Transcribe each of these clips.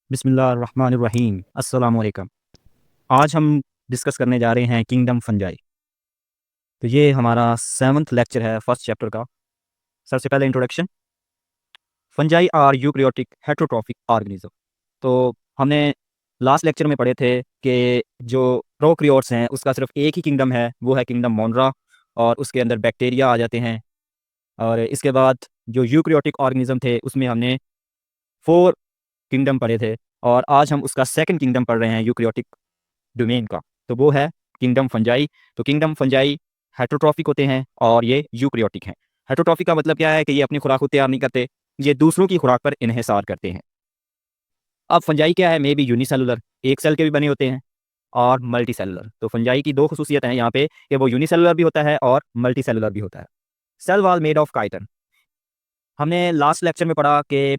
बिस्मिल्लाहिर्रहमानिर्रहीम। अस्सलाम वालेकुम। आज हम डिस्कस करने जा रहे हैं किंगडम फंजाई। तो ये हमारा 7th लेक्चर है फर्स्ट चैप्टर का। सबसे पहले introduction. Fungi are eukaryotic heterotrophic organism. तो हमने लास्ट लेक्चर में पढ़े थे कि जो प्रोकैरियोट्स हैं उसका सिर्फ एक ही किंगडम है, वो है किंगडम मोनरा, और उसके अंदर बैक्टीरिया आ जाते हैं। और इसके बाद जो यूकैरियोटिक ऑर्गेनिज्म थे उसमें हमने 4 किंगडम पढ़े थे, और आज हम उसका सेकंड किंगडम पढ़ रहे हैं यूकैरियोटिक डोमेन का। तो वो है किंगडम फंजाई। तो किंगडम फंजाई हेटरोट्रॉफिक होते हैं और ये यूकैरियोटिक हैं। हेटरोट्रॉफिक का मतलब क्या है कि ये अपनी खुराक खुद तैयार नहीं करते, ये दूसरों की खुराक पर इन्हिसार करते हैं। अब फंजाई क्या है, मे बी यूनिसेलुलर, एक सेल के भी बने होते हैं, और मल्टी सेलुलर। तो फंजाई की दो खसूसियत हैं यहाँ पे कि वो यूनिसेलुलर भी होता है और मल्टी सेलुलर भी होता है। Cell wall made of chitin. हमने लास्ट लेक्चर में पढ़ा कि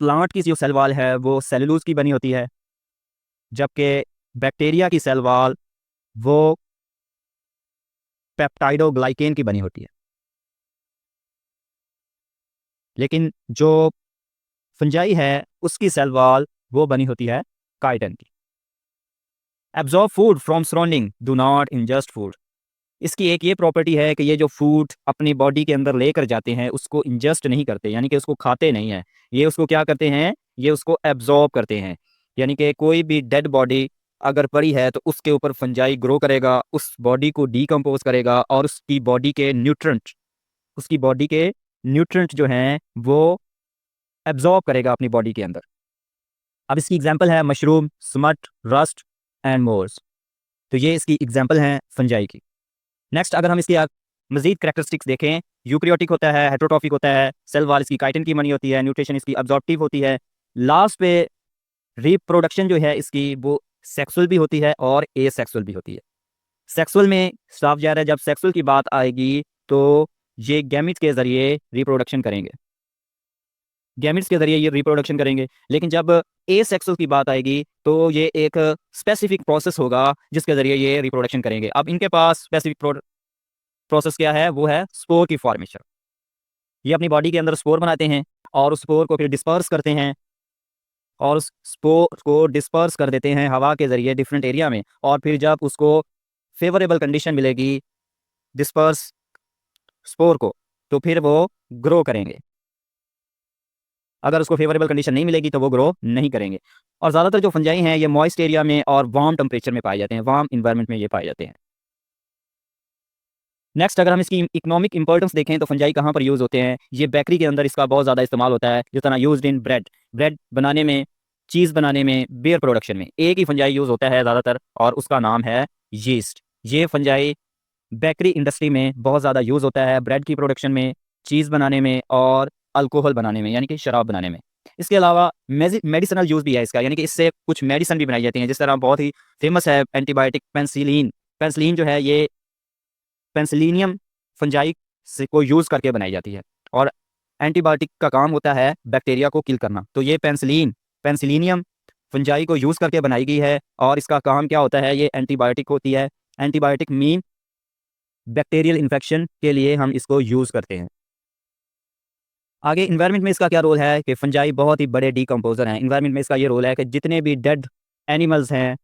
प्लांट की जो सेल वॉल है वो सेलुलोज की बनी होती है, जबकि बैक्टीरिया की सेल वॉल वो पेप्टाइडोग्लाइकेन की बनी होती है। लेकिन जो फंजाई है उसकी सेल वॉल वो बनी होती है काइटन की। Absorb food from surrounding, do not ingest food. इसकी एक ये प्रॉपर्टी है कि ये जो फूड अपनी बॉडी के अंदर लेकर जाते हैं उसको इंजस्ट नहीं करते, यानी कि उसको खाते नहीं हैं। ये उसको क्या करते हैं, ये उसको एब्जॉर्ब करते हैं। यानी कि कोई भी डेड बॉडी अगर पड़ी है तो उसके ऊपर फंजाई ग्रो करेगा, उस बॉडी को डीकम्पोज करेगा, और उसकी बॉडी के न्यूट्रेंट जो हैं वो एब्जॉर्ब करेगा अपनी बॉडी के अंदर। अब इसकी एग्जांपल है mushroom, smut, rust and morels. तो ये इसकी एग्जांपल हैं फंजाई की। नेक्स्ट अगर हम इसकी मजीद कैरेक्टरिस्टिक्स देखें, यूकैरियोटिक होता है, हेटरोट्रॉफिक होता है, सेल वॉल इसकी काइटिन की बनी होती है, न्यूट्रिशन इसकी अब्जॉर्प्टिव होती है, लास्ट पे रिप्रोडक्शन जो है इसकी वो सेक्सुअल भी होती है और एसेक्सुअल भी होती है। सेक्सुअल में साफ जा रहा है, जब सेक्सुअल की बात आएगी तो ये गैमिट्स के जरिए रिप्रोडक्शन करेंगे, गैमिट्स के जरिए ये रिप्रोडक्शन करेंगे। लेकिन जब एसेक्सुअल की बात आएगी तो ये एक स्पेसिफिक प्रोसेस होगा जिसके जरिए ये रिप्रोडक्शन करेंगे। अब इनके पास स्पेसिफिक प्रोसेस क्या है, वो है स्पोर की फॉर्मेशन। ये अपनी बॉडी के अंदर स्पोर बनाते हैं और उस स्पोर को फिर डिस्पर्स करते हैं, और उस स्पोर को डिस्पर्स कर देते हैं हवा के जरिए डिफरेंट एरिया में, और फिर जब उसको फेवरेबल कंडीशन मिलेगी डिस्पर्स स्पोर को तो फिर वो ग्रो करेंगे। अगर उसको फेवरेबल कंडीशन नहीं मिलेगी तो वो ग्रो नहीं करेंगे। और ज़्यादातर जो फंजाई हैं ये मॉइस्ट एरिया में और वार्म टेम्परेचर में पाए जाते हैं, वार्म इन्वायरमेंट में ये पाए जाते हैं। नेक्स्ट अगर हम इसकी इकोनॉमिक इंपॉर्टेंस देखें तो फंजाई कहाँ पर यूज़ होते हैं, ये बेकरी के अंदर इसका बहुत ज़्यादा इस्तेमाल होता है, जिस तरह यूज्ड इन ब्रेड, ब्रेड बनाने में, चीज़ बनाने में, बियर प्रोडक्शन में एक ही फंजाई यूज़ होता है ज़्यादातर, और उसका नाम है यीस्ट। ये फंजाई बेकरी इंडस्ट्री में बहुत ज़्यादा यूज़ होता है, ब्रेड की प्रोडक्शन में, चीज़ बनाने में, और अल्कोहल बनाने में यानी कि शराब बनाने में। इसके अलावा मेडिसिनल यूज़ भी है इसका, यानी कि इससे कुछ मेडिसिन भी बनाई जाती हैं। जिस तरह बहुत ही फेमस है एंटीबायोटिक पेंसिलिन। पेंसिलिन जो है ये पेंसिलिनियम फंजाई से को यूज़ करके बनाई जाती है, और एंटीबायोटिक का काम होता है बैक्टीरिया को किल करना। तो ये पेंसिलिनियम फंजाई को यूज़ करके बनाई गई है, और इसका काम क्या होता है, ये एंटीबायोटिक होती है। एंटीबायोटिक मीन बैक्टीरियल इन्फेक्शन के लिए हम इसको यूज़ करते हैं। आगे इन्वायरमेंट में इसका क्या रोल है कि फंजाई बहुत ही बड़े डीकम्पोजर हैं। इन्वायरमेंट में इसका ये रोल है कि जितने भी डेड एनिमल्स हैं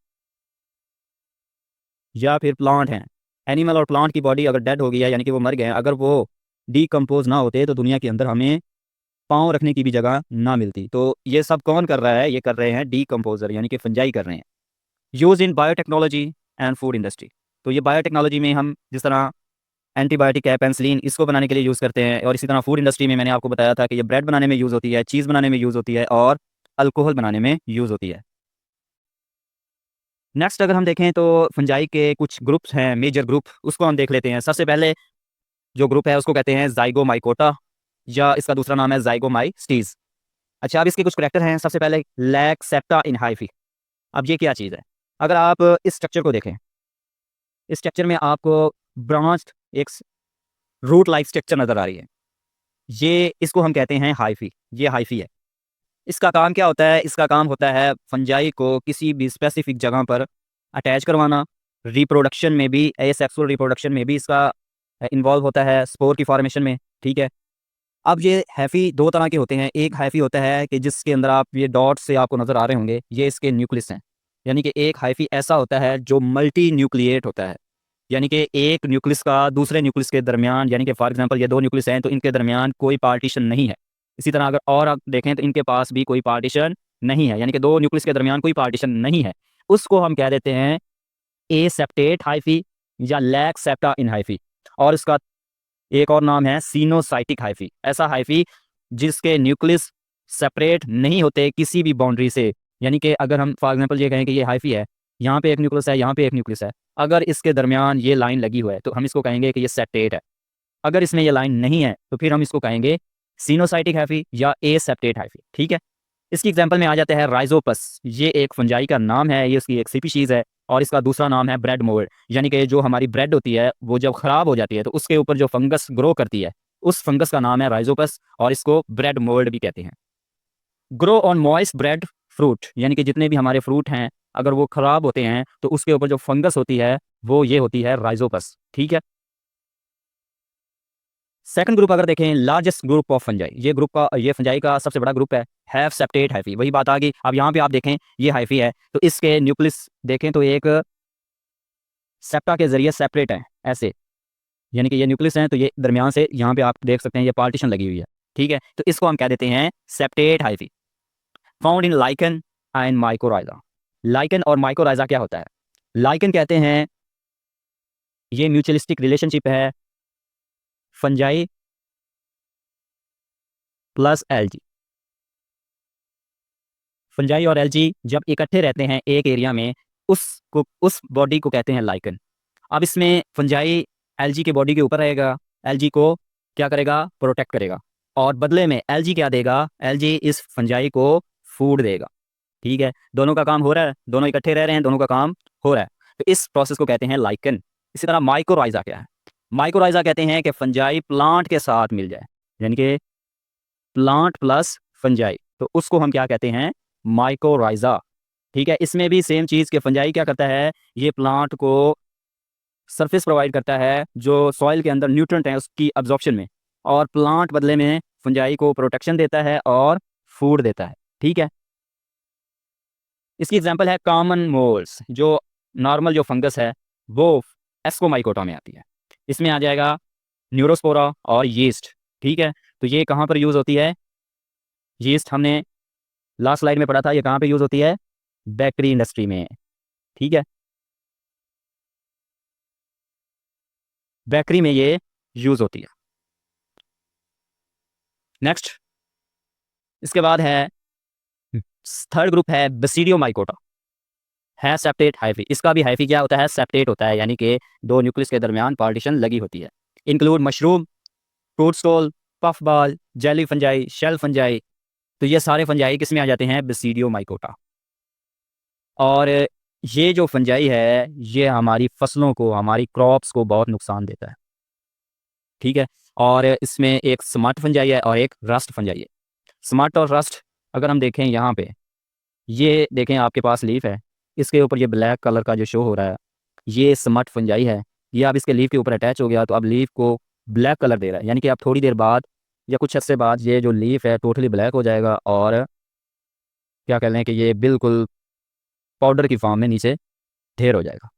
या फिर प्लांट हैं, एनिमल और प्लांट की बॉडी अगर डेड हो गई है यानी कि वो मर गए हैं, अगर वो डीकम्पोज ना होते तो दुनिया के अंदर हमें पाँव रखने की भी जगह ना मिलती। तो ये सब कौन कर रहा है, ये कर रहे हैं डीकम्पोजर यानी कि फंजाई कर रहे हैं। Use in biotechnology and food industry. तो ये बायोटेक्नोलॉजी में हम जिस तरह एंटीबायोटिक है पेंसिलिन, इसको बनाने के लिए यूज़ करते हैं, और इसी तरह फूड इंडस्ट्री में मैंने आपको बताया था कि ये ब्रेड बनाने में यूज़ होती है, चीज़ बनाने में यूज़ होती है, और अल्कोहल बनाने में यूज़ होती है। नेक्स्ट अगर हम देखें तो फंजाई के कुछ ग्रुप्स हैं, मेजर ग्रुप, उसको हम देख लेते हैं। सबसे पहले जो ग्रुप है उसको कहते हैं जाइगोमाइकोटा, या इसका दूसरा नाम है जाइगोमाइस्टीज। अच्छा, अब इसके कुछ करैक्टर हैं। सबसे पहले लैक सेप्टा इन हाइफी। अब ये क्या चीज़ है, अगर आप इस स्ट्रक्चर को देखें, इस स्ट्रक्चर में आपको ब्रांच एक रूट लाइफ स्ट्रक्चर नज़र आ रही है, ये इसको हम कहते हैं हाइफी। ये हाइफी है। इसका काम क्या होता है, इसका काम होता है फंजाई को किसी भी स्पेसिफिक जगह पर अटैच करवाना। रिप्रोडक्शन में भी, एसेक्सुअल रिप्रोडक्शन में भी इसका इन्वॉल्व होता है, स्पोर की फॉर्मेशन में, ठीक है। अब ये हैफ़ी दो तरह के होते हैं। एक हैफ़ी होता है कि जिसके अंदर आप ये डॉट से आपको नज़र आ रहे होंगे, ये इसके न्यूक्लियस हैं। यानी कि एक हैफ़ी ऐसा होता है जो मल्टी न्यूक्लिएट होता है। यानी कि एक न्यूक्लियस का दूसरे न्यूक्लियस के दरमियान, यानी कि फॉर एग्जांपल ये दो न्यूक्लियस हैं तो इनके दरमियान कोई पार्टीशन नहीं है। इसी तरह अगर और आप देखें तो इनके पास भी कोई पार्टीशन नहीं है, यानी कि दो न्यूक्लियस के दरमियान कोई पार्टीशन नहीं है। उसको हम कह देते हैं एसेप्टेट हाइफी या लैक सेप्टा इन हाइफी। और इसका एक और नाम है सिनोसाइटिक हाइफी। ऐसा हाइफी जिसके न्यूक्लियस सेपरेट नहीं होते किसी भी बाउंड्री से। यानी कि अगर हम फॉर एग्जांपल ये कहें कि ये हाइफी है, यहाँ पे एक न्यूक्लियस है, यहाँ पे एक न्यूक्लियस है, अगर इसके दरमियान ये लाइन लगी हुई है तो हम इसको कहेंगे कि ये सेप्टेट है। अगर इसमें ये लाइन नहीं है तो फिर हम इसको कहेंगे सिनोसाइटिक हाइफी या एसेप्टेट हाइफी। ठीक है। इसकी एग्जांपल में आ जाता है राइजोपस। ये एक फंजाई का नाम है, ये उसकी एक स्पीशीज है। और इसका दूसरा नाम है ब्रेड मोल्ड। यानी कि जो हमारी ब्रेड होती है वो जब ख़राब हो जाती है तो उसके ऊपर जो फंगस ग्रो करती है उस फंगस का नाम है राइजोपस, और इसको ब्रेड मोल्ड भी कहते हैं। Grow on moist bread fruit, यानी कि जितने भी हमारे फ्रूट हैं अगर वो ख़राब होते हैं तो उसके ऊपर जो फंगस होती है वो ये होती है राइजोपस। ठीक है। सेकंड ग्रुप अगर देखें, लार्जेस्ट ग्रुप ऑफ फंजाई, ये फंजाई का सबसे बड़ा ग्रुप है हैव सेप्टेट हाइफी। वही बात आ गई। अब यहाँ पे आप देखें ये हाइफी है तो इसके न्यूक्लियस देखें तो एक सेप्टा के जरिए सेपरेट है ऐसे, यानी कि ये न्यूक्लियस हैं तो ये दरमियान से यहाँ पे आप देख सकते हैं ये पार्टीशन लगी हुई है। ठीक है। तो इसको हम कह देते हैं septate hyphae. Found in lichen and mycorrhiza. Lichen और माइकोराइजा क्या होता है? लाइकन कहते हैं ये म्यूचुअलिस्टिक रिलेशनशिप है फंजाई प्लस एल्गी। फंजाई और एल्गी जब इकट्ठे रहते हैं एक एरिया में उस बॉडी को कहते हैं लाइकन। अब इसमें फंजाई एल्गी के बॉडी के ऊपर रहेगा, एल्गी को क्या करेगा? प्रोटेक्ट करेगा। और बदले में एल्गी क्या देगा? एल्गी इस फंजाई को फूड देगा। ठीक है। दोनों का काम हो रहा है, दोनों इकट्ठे रह रहे हैं, दोनों का काम हो रहा है, तो इस प्रोसेस को कहते हैं लाइकन। इसी तरह माइकोराइजा क्या है? माइकोराइजा कहते हैं कि फंजाई प्लांट के साथ मिल जाए, यानी कि प्लांट प्लस फंजाई, तो उसको हम क्या कहते हैं? माइकोराइजा। ठीक है। इसमें भी सेम चीज़ के फंजाई क्या करता है? ये प्लांट को सरफेस प्रोवाइड करता है जो सॉइल के अंदर न्यूट्रिएंट है उसकी अब्जॉर्प्शन में, और प्लांट बदले में फंजाई को प्रोटेक्शन देता है और फूड देता है। ठीक है। इसकी एग्जांपल है कॉमन मोल्स। जो नॉर्मल जो फंगस है वो एस्कोमाइकोटा में आती है। इसमें आ जाएगा न्यूरोस्पोरा और यीस्ट। ठीक है। तो ये कहाँ पर यूज़ होती है? यीस्ट हमने लास्ट स्लाइड में पढ़ा था, ये कहाँ पे यूज़ होती है? बेकरी इंडस्ट्री में। ठीक है। बेकरी में ये यूज़ होती है। नेक्स्ट इसके बाद है थर्ड ग्रुप है बेसिडियोमाइकोटा, है सेप्टेट हाइफी। इसका भी हाइफी क्या होता है? सेप्टेट होता है, यानी कि दो न्यूक्लियस के दरमियान पार्टीशन लगी होती है। Include mushroom, fruit stall, puff ball, jelly fungi, shell fungi. तो ये सारे फंजाई किस में आ जाते हैं? बेसिडियोमाइकोटा। और ये जो फंजाई है ये हमारी फसलों को, हमारी क्रॉप्स को बहुत नुकसान देता है। ठीक है। और इसमें एक स्मार्ट फंजाई है और एक रस्ट फंजाई है। स्मार्ट और रस्ट अगर हम देखें यहाँ पे, ये देखें आपके पास लीफ है, इसके ऊपर ये ब्लैक कलर का जो शो हो रहा है ये स्मट फंजाई है। ये अब इसके लीफ के ऊपर अटैच हो गया तो अब लीफ को ब्लैक कलर दे रहा है, यानी कि अब थोड़ी देर बाद या कुछ अर्से बाद ये जो लीफ है टोटली ब्लैक हो जाएगा और क्या कह लें कि ये बिल्कुल पाउडर की फॉर्म में नीचे ढेर हो जाएगा।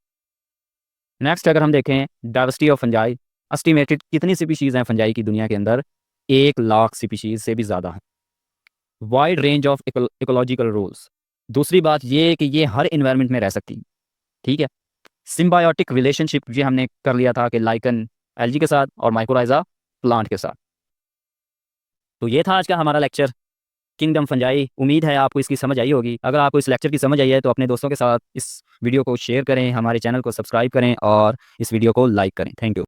नेक्स्ट अगर हम देखें डाइवर्सिटी ऑफ फंजाई, एस्टिमेटेड कितनी स्पीशीज़ हैं फंजाई की दुनिया के अंदर? 1 लाख स्पीशीज़ से भी ज़्यादा है। Wide range of ecological rules. दूसरी बात ये कि ये हर इन्वायरमेंट में रह सकती है। ठीक है। सिम्बायोटिक रिलेशनशिप ये हमने कर लिया था कि लाइकन एल्गी के साथ और माइकोराइजा प्लांट के साथ। तो ये था आज का हमारा लेक्चर किंगडम फंजाई। उम्मीद है आपको इसकी समझ आई होगी। अगर आपको इस लेक्चर की समझ आई है तो अपने दोस्तों के साथ इस वीडियो को शेयर करें, हमारे चैनल को सब्सक्राइब करें और इस वीडियो को लाइक करें। Thank you.